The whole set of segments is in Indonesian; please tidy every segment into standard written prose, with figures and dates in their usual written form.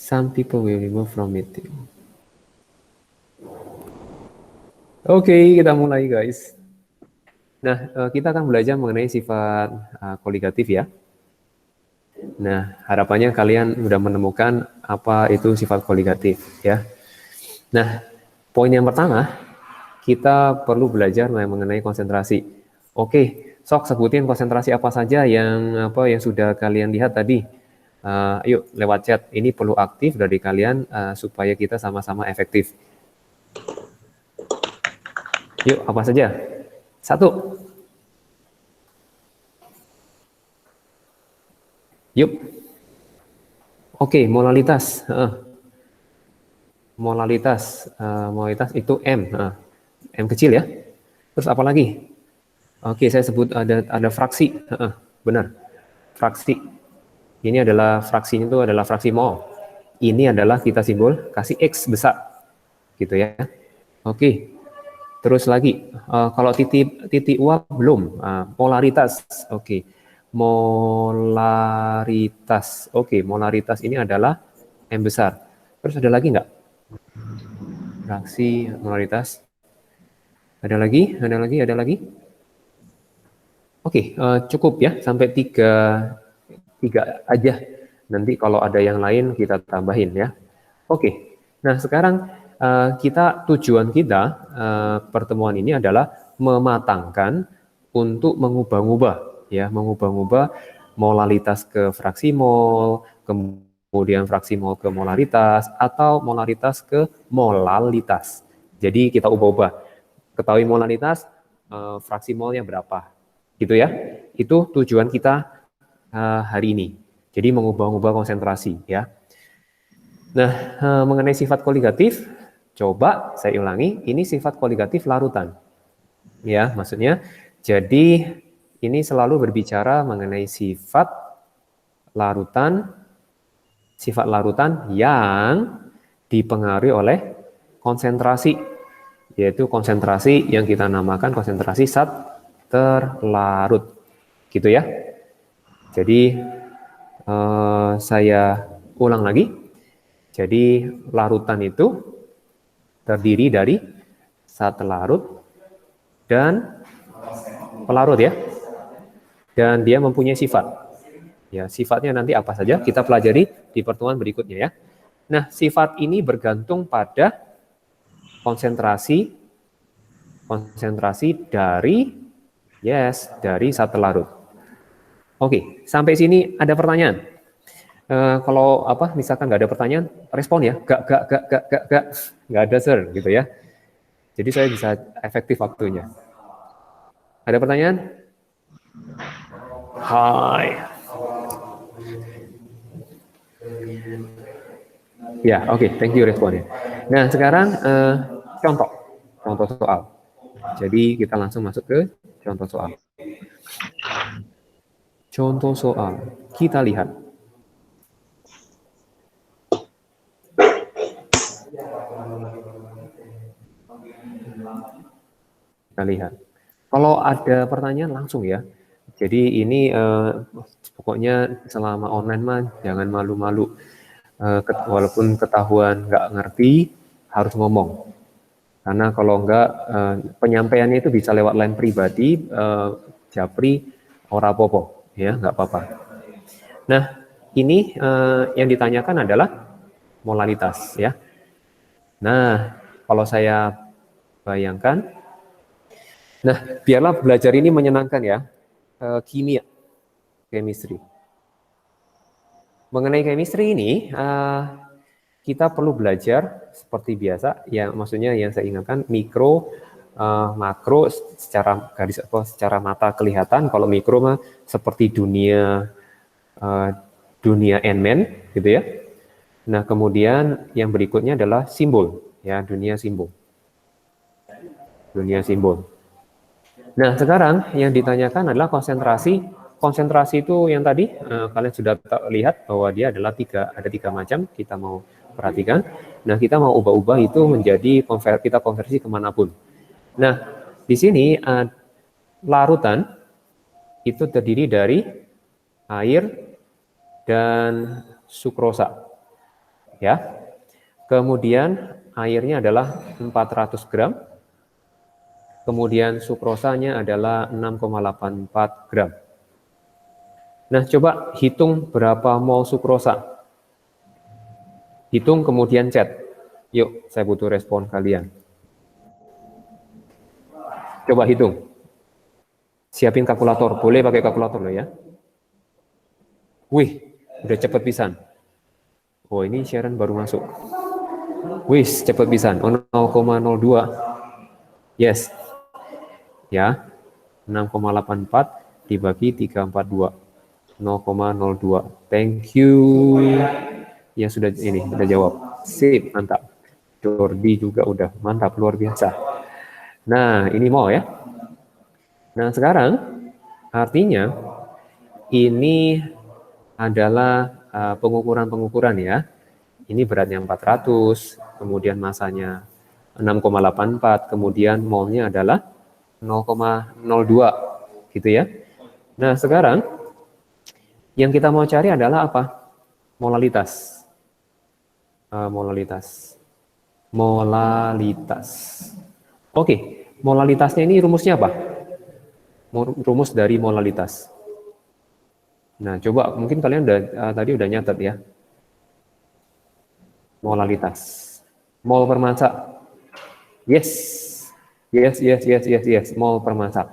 Some people will remove from it. Oke, kita mulai guys. Nah, kita akan belajar mengenai sifat koligatif ya. Nah, harapannya kalian sudah menemukan apa itu sifat koligatif ya. Nah, poin yang pertama, kita perlu belajar mengenai konsentrasi. Oke, sok sebutin konsentrasi apa saja yang sudah kalian lihat tadi. Yuk lewat chat. Ini perlu aktif dari kalian supaya kita sama-sama efektif. Yuk, apa saja? 1. Yuk. Oke, molalitas. Molalitas itu M. M kecil ya. Terus apa lagi? Oke, saya sebut ada fraksi. Benar. Fraksi. Ini adalah fraksinya itu adalah fraksi mol. Ini adalah kita simbol kasih X besar. Gitu ya. Oke. Terus lagi, kalau titik uap belum, polaritas. Oke. Molaritas. Oke, molaritas ini adalah M besar. Terus ada lagi nggak? Fraksi molaritas. Ada lagi? Oke, cukup ya, sampai tiga aja. Nanti kalau ada yang lain kita tambahin ya. Oke, nah sekarang tujuan kita pertemuan ini adalah mematangkan untuk mengubah-ubah molalitas ke fraksi mol, kemudian fraksi mol ke molaritas, atau molaritas ke molalitas. Jadi kita ubah-ubah. Ketahui molalitas, fraksi molnya berapa, gitu ya. Itu tujuan kita hari ini. Jadi mengubah-ubah konsentrasi ya. Nah, mengenai sifat koligatif, coba saya ulangi, ini sifat koligatif larutan. Ya, maksudnya jadi ini selalu berbicara mengenai sifat larutan yang dipengaruhi oleh konsentrasi, yaitu konsentrasi yang kita namakan konsentrasi zat terlarut. Gitu ya. Jadi saya ulang lagi. Jadi larutan itu terdiri dari zat larut dan pelarut ya. Dan dia mempunyai sifat. Ya, sifatnya nanti apa saja kita pelajari di pertemuan berikutnya ya. Nah, sifat ini bergantung pada konsentrasi dari zat larut. Oke, sampai sini ada pertanyaan? Kalau misalkan nggak ada pertanyaan, respon ya, nggak ada sir, gitu ya. Jadi saya bisa efektif waktunya. Ada pertanyaan? Hai. Ya, oke, thank you responnya. Nah, sekarang contoh soal. Jadi kita langsung masuk ke contoh soal. Contoh soal, kita lihat. Kita lihat. Kalau ada pertanyaan langsung ya. Jadi ini pokoknya selama online mah jangan malu-malu. Walaupun ketahuan nggak ngerti, harus ngomong. Karena kalau enggak, penyampaiannya itu bisa lewat line pribadi, japri, ora popo, ya nggak apa-apa. Nah, ini yang ditanyakan adalah molalitas, ya. Nah, kalau saya bayangkan, nah biarlah belajar ini menyenangkan ya, kimia, chemistry. Mengenai chemistry ini, kita perlu belajar seperti biasa, ya maksudnya yang saya ingatkan mikro, makro secara mata kelihatan. Kalau mikro mah seperti dunia N-man gitu ya. Nah kemudian yang berikutnya adalah simbol, ya dunia simbol. Nah sekarang yang ditanyakan adalah konsentrasi. Konsentrasi itu yang tadi kalian sudah lihat bahwa dia adalah ada tiga macam. Kita mau perhatikan. Nah, kita mau ubah-ubah itu menjadi kita konversi kemanapun. Nah, di sini larutan itu terdiri dari air dan sukrosa. ya. Kemudian airnya adalah 400 gram. Kemudian sukrosanya adalah 6,84 gram. Nah, coba hitung berapa mol sukrosa. Hitung kemudian chat. Yuk, saya butuh respon kalian. Coba hitung. Siapin kalkulator. Boleh pakai kalkulator loh ya. Wih, udah cepet pisan. Oh, ini Sharon baru masuk. Wih, cepet pisan. 0,02. Yes. Ya. 6,84 dibagi 342. 0,02. Thank you. Ya sudah ini, sudah jawab. Sip, mantap. Jordi juga udah mantap, luar biasa. Nah, ini mau ya. Nah, sekarang artinya ini adalah pengukuran-pengukuran ya. Ini beratnya 400, kemudian masanya 6,84, kemudian molnya adalah 0,02 gitu ya. Nah, sekarang yang kita mau cari adalah apa? Molalitas. Molalitas. Oke, molalitasnya ini rumusnya apa? Rumus dari molalitas. Nah, coba mungkin kalian tadi udah nyatet ya. Molalitas. Mol per massa. Yes. Mol per massa.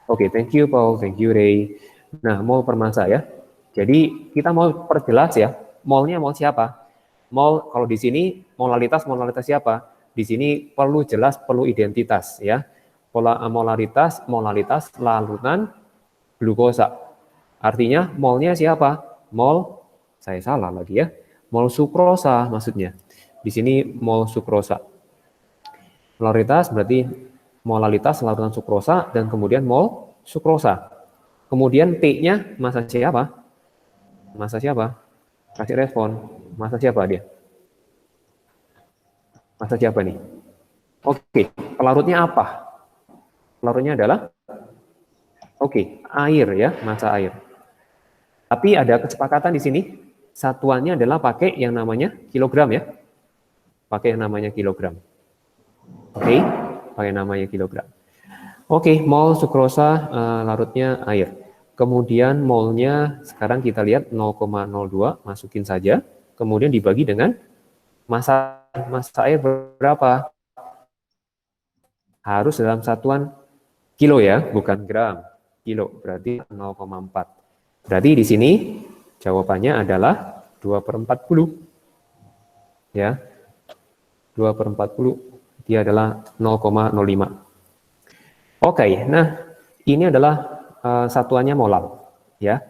Oke, thank you Paul, thank you Ray. Nah, mol per massa ya. Jadi kita mau perjelas ya, molnya mol siapa? Mol kalau di sini molalitas siapa? Di sini perlu jelas, perlu identitas ya. Molalitas larutan glukosa. Artinya molnya siapa? Mol, saya salah lagi ya. Mol sukrosa maksudnya. Di sini mol sukrosa. Molaritas berarti molalitas larutan sukrosa dan kemudian mol sukrosa. Kemudian T-nya massa siapa? Massa siapa? Kasih respon. Massa siapa dia? Massa siapa nih? Oke, pelarutnya apa? Pelarutnya adalah air ya, massa air. Tapi ada kesepakatan di sini, satuannya adalah pakai yang namanya kilogram ya. Pakai yang namanya kilogram. Oke, pakai namanya kilogram. Oke, mol sukrosa larutnya air. Kemudian molnya sekarang kita lihat 0,02, masukin saja. Kemudian dibagi dengan massa air berapa? Harus dalam satuan kilo ya, bukan gram. Kilo, berarti 0,4. Berarti di sini jawabannya adalah 2/40. Ya, 2/40. Dia adalah 0,05. Oke, nah ini adalah satuannya molar. Ya,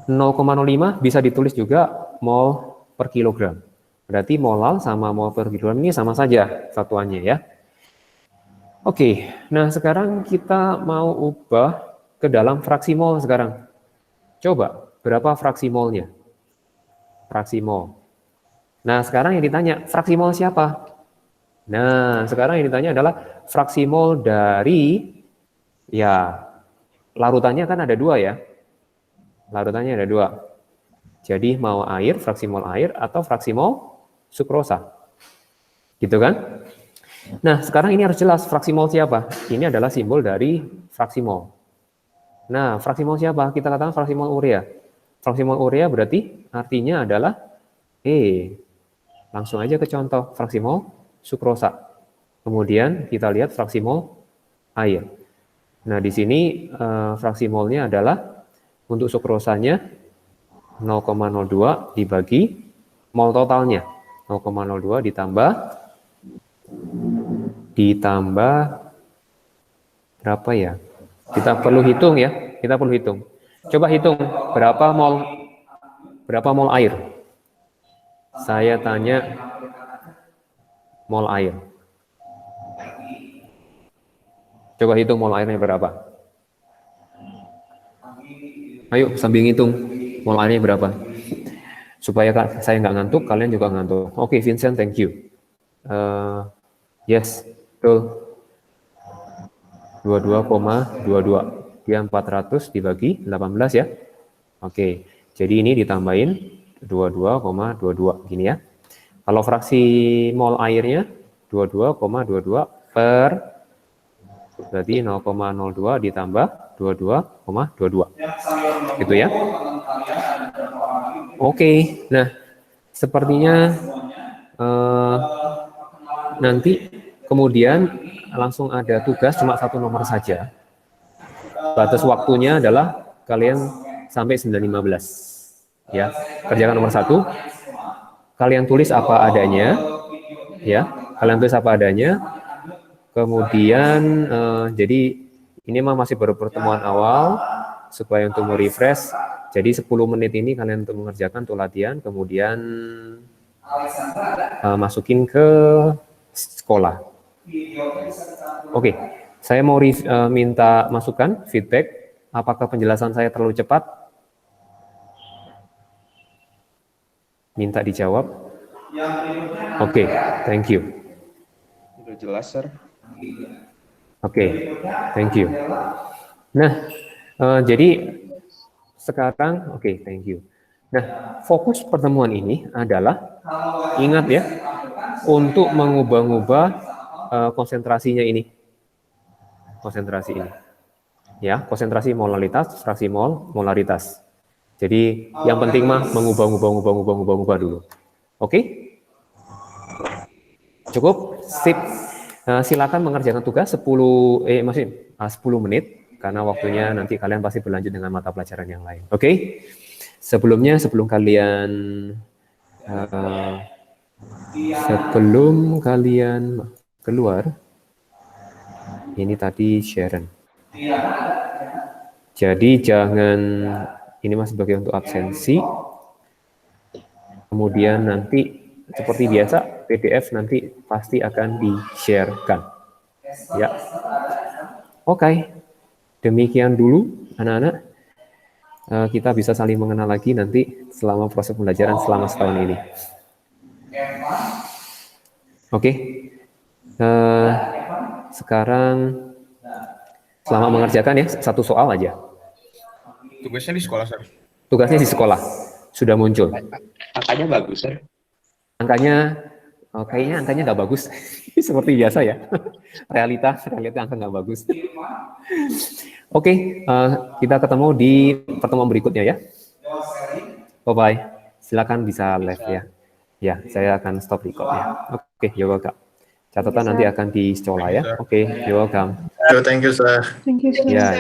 0,05 bisa ditulis juga mol per kilogram. Berarti molal sama mol per kilogram ini sama saja satuannya ya. Oke, nah sekarang kita mau ubah ke dalam fraksi mol sekarang. Coba, berapa fraksi molnya? Fraksi mol. Nah, sekarang yang ditanya, fraksi mol siapa? Nah, sekarang yang ditanya adalah fraksi mol dari, ya, larutannya kan ada dua ya. Larutannya ada dua. Jadi mau air, fraksi mol air, atau fraksi mol sukrosa. Gitu kan? Nah, sekarang ini harus jelas fraksi mol siapa. Ini adalah simbol dari fraksi mol. Nah, fraksi mol siapa? Kita katakan fraksi mol urea. Fraksi mol urea berarti artinya adalah langsung aja ke contoh fraksi mol sukrosa. Kemudian kita lihat fraksi mol air. Nah, di sini fraksi molnya adalah untuk sukrosanya 0,02 dibagi mol totalnya. 0,02 ditambah berapa ya? Kita perlu hitung ya. Kita perlu hitung. Coba hitung berapa mol air. Saya tanya mol air. Coba hitung mol airnya berapa. Ayo sambil ngitung mol airnya berapa. Supaya saya nggak ngantuk, kalian juga ngantuk. Oke, Vincent, thank you. Yes, betul. 22,22. Dia 400 dibagi 18 ya. Oke, jadi ini ditambahin 22,22 gini ya. Kalau fraksi mol airnya 22,22 per berarti 0,02 ditambah 22,22. Gitu ya. Oke, nah sepertinya nanti kemudian langsung ada tugas cuma satu nomor saja. Batas waktunya adalah kalian sampai 9.15. Ya, kerjakan nomor 1. Kalian tulis apa adanya. Ya, kalian tulis apa adanya. Kemudian jadi ini masih baru pertemuan awal supaya untuk merefresh. Jadi 10 menit ini kalian untuk mengerjakan tuh latihan, kemudian masukin ke sekolah. Oke, saya mau minta masukan, feedback. Apakah penjelasan saya terlalu cepat? Minta dijawab. Oke, thank you. Udah jelas, Sir. Oke, thank you. Nah, jadi sekarang, oke, thank you. Nah, fokus pertemuan ini adalah, ingat ya, untuk mengubah-ubah konsentrasinya ini. Konsentrasi ini. Ya, konsentrasi molaritas, fraksi mol, molaritas. Jadi yang penting mah mengubah dulu. Oke? Cukup? Sip. Silakan mengerjakan tugas 10 menit karena waktunya nanti kalian pasti berlanjut dengan mata pelajaran yang lain. Oke? Sebelum kalian keluar, ini tadi Sharon. Jadi jangan, ini masih sebagai untuk absensi. Kemudian nanti seperti biasa PDF nanti pasti akan di-share-kan. Ya. Oke. Demikian dulu anak-anak. Kita bisa saling mengenal lagi nanti selama proses pembelajaran selama setahun ini. Oke. Sekarang selamat mengerjakan ya, satu soal aja. Tugasnya di sekolah, Sir. Tugasnya di sekolah. Sudah muncul. Angkanya bagus, Sir. Angkanya, kayaknya angkanya nggak bagus. Seperti biasa ya. Realita angka nggak bagus. Oke, kita ketemu di pertemuan berikutnya ya. Bye-bye. Silakan bisa live ya. Ya, saya akan stop record ya. Oke, you're welcome. Catatan nanti akan di sekolah ya. Oke, you're welcome. Thank you, sir. Ya,